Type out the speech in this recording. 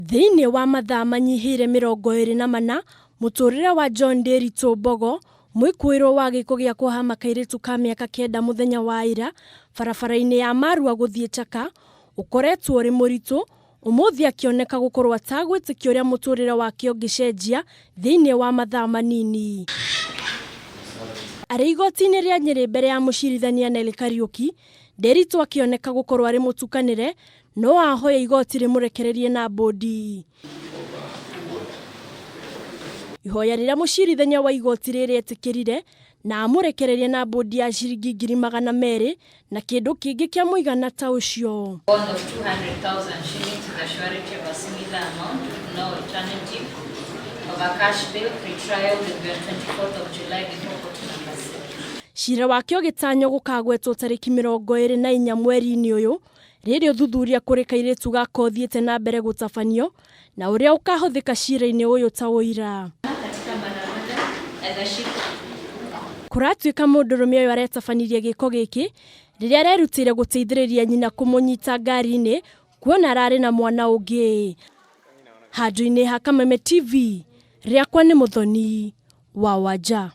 Thiini wa mathaa manyihire 24 muturire wa John Nderitu Mbogo mwikuirwo wa giko gya kuhama kairitu ka miaka 9 muthenya wa ira barabara-ini ya Marua guthie Chaka ukoretwo uri muritu umuthi akioneka gukorwo atagwitikio uria muturire wake ungicenjia thiini wa mathaa manini. Ari igoti-ini ria Nyeri mbere ya mucirithania Nelly Kariuki, Nderitu akioneka gukorwo ari mutukanire no ahoya igoti rimurekererie na bodi. Ihoya riria mucirithania wa igoti riri etikirire na amurekererie na bodi ya ciringi 200,000 na kindu kingi kia muigana ta ucio. Bond of 200,000 shillings to the surety of a similar amount with no alternative of a cash bill pre-trial with the 24th of July before court number 6. Cira wake ugitanyo gukagwetwo tariki 24 mweri-ini uyu riri uthuthuria kuri kairitu gakothiete na mbere gutabanio na uria ukahuthika cira-ini uyu ta uira. Kuratuika mundurume uyu aretabanirie giko giki riria arerutire guteithiriria nyina kumunyita ngari-ini kuona arari na mwana ungi. Handu-ini ha Kameme TV riakwa ni Muthoni wa Wanja.